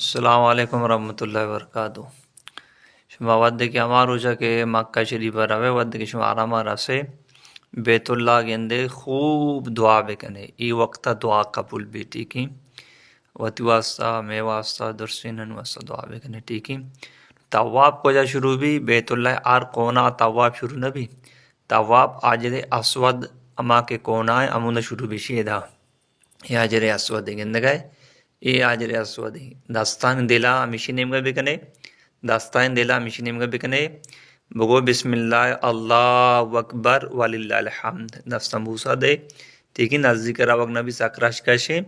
السلام علیکم ورحمۃ اللہ وبرکاتہ. شما ود کے ہمارو جا کہ مکہ شریف روے ود کے شما آرام رسے بیت اللہ گندے خوب دعا بکنے ای وقتا دعا قبول بھی ٹھیکی وتی واسطہ میں واسطہ درسینن واسطہ دعا بکنے ٹھیکی. طواف کو جا شروع بھی بیت اللہ آر کونا طواف شروع نہ بھی طواف حجر اسود اما کے کونا ہے امون شروع بھی شیدہ یہ حجر اسود گند گئے یہ حجر اسود دستان دلا ہمیشہ نیم گئے بکنے دستان دلا ہمیشہ نیم گئے بکنے بگو بسم اللہ اللہ اکبر وللہ الحمد دستان بوسا دے ٹھیک ہے نزدیک روک نبی سکرش کشے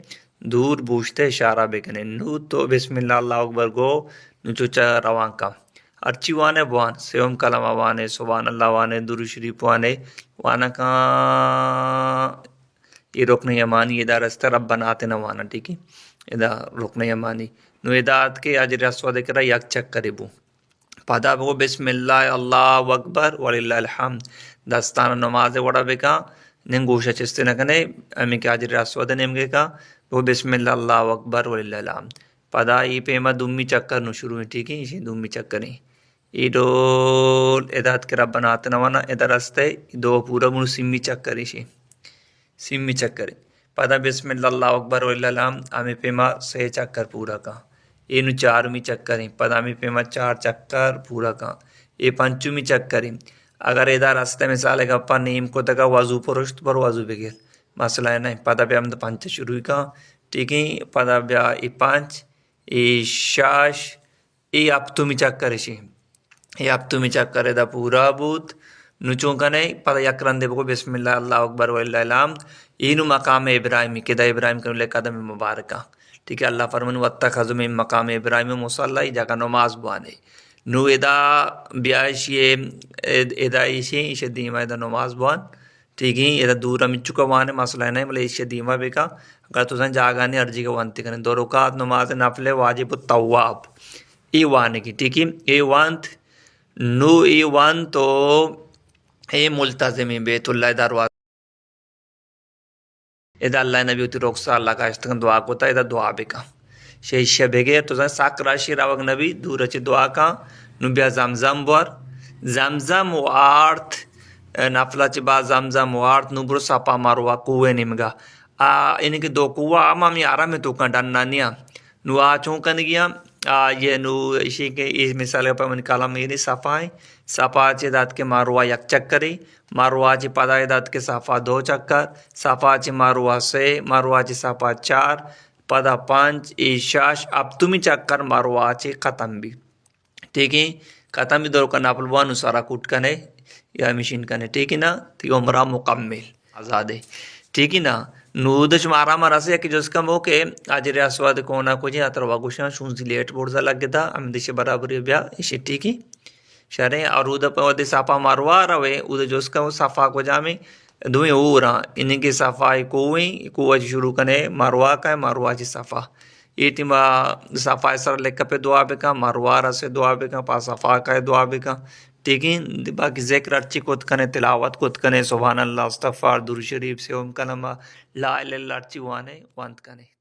دور بوشتے اشارہ بکنے نو تو بسم اللہ اللہ اکبر گو نو چوچا روان کا ارچی وانے بوان سیوم کلمہ وانے سبحان اللہ وانے درود شریف وانے وانا کا یہ رکن یمانی ادا رستہ ربنا آتنا وانا ٹھیک ہے ادا رکن یمانی نو ادات کے حجر اسود کرا یک چک کربو پدا بگو بسم اللہ اللہ اکبر وللہ الحمد دستان نماز وڑا بکا ننگوشا چستے نکنے امی کے حجر اسود نمگے کا بگو بسم اللہ اللہ اکبر وللہ الحمد پدا ای پیما دومی چکر نو شروع ہے ٹھیک ہے اسی دومی چکر ہیں ای دول ادات کے ربنا آتنا وانا ادا رستے دو پورا منو سمی چکر اسی سمی چکر پدا بسم اللہ اللہ اکبر وللہ الحمد ہمیں پیما سے چکر پورا کا یہ نو چارمی چکر ہیں پدا ہمیں پیما چار چکر پورا کا یہ پنچمی چکر ہیں اگر ادا راستے مثال ہے گپا نیم کو تکا وضو پرشت پر وضو بگیر مسئلہ ہے نہیں پدا بیا ہم دا پنچ شروع کا ٹھیک ہے پدا بیا ای پانچ ای شاش ای اپتمی چکر اسی یہ اپتمی چکر دا پورا بود نو چونکہ نہیں پدا یکرن دے بگو بسم اللہ اللہ اکبر وللہ الحمد اینو مقام ابراہیمی کہ دا ابراہیم کنو لے قدم مبارکہ ٹھیک ہے اللہ فرمن واتخذوا من مقام ابراہیم مصلی جگہ نماز بوانے نو ادا بیاشی ادا ایشی ایش دیما ادا نماز بوان ٹھیک ہے ادا دورا من چکا وانے مسئلہ نہیں ملے ایش دیما بکا اگر تو سن جاگانے ارجی کا وانتی کرنے دو رکعت نماز نفل واجب الطواب ای وانے کی ٹھیک ہے ای وانت نو ای وان تو اے ملتظمی بیت اللہ دروازہ ادا اللہ نبی ہوتی رخصا اللہ کا اشتکن دعا کوتا ادا دعا بکا شیشہ بگے تو سن ساک راشی راوگ نبی دور اچھی دعا کا نو بیا زمزم بور زمزم وارت نفلا چی با زمزم وارت نو برو سپا ماروا کوئے نمگا انہیں کہ دو کوہ آما ہمی آرام تو کن ڈنانیا نو آچوں کن گیا یہ نو اسی کے اس مثال پر من کالا میری صفائیں صفا چی داد کے ماروا یک چکری ماروا چی پدا داد کے صفا دو چکر صفا چی ماروا سے ماروا چی صفا چار پدا پانچ ایشاش اب تمی چکر ماروا چی ختم بھی ٹھیک ہے ختم بھی دور کا ناپل وانو سارا کٹ کنے یا مشین کنے ٹھیک ہے نا تی عمرہ مکمل آزادے ٹھیک ہے نا نو دش مارا مرا سے کہ جس کم ہو کہ حجر اسود کونا کو جی اتر واگوشاں شونزی لیٹ بورزا لگ گیا ہم دش برابر بیا اسی ٹھیک ہے شرے اور اود پودے صفا ماروا روے اود جس کا صفا کو جامے دویں اورا ان کی صفائی کوئیں کو شروع کنے ماروا کا ماروا جی صفا یہ تیما صفا سر لکھ پہ دعا بکا ماروا را سے دعا بکا پا صفا کا دعا بکا ٹھیک ہے باقی ذکر ارچی کت کنے تلاوت کت کنے سبحان اللہ استغفار درود شریف سے ام کلمہ لا الہ الا اللہ ارچی وانے وانت کنے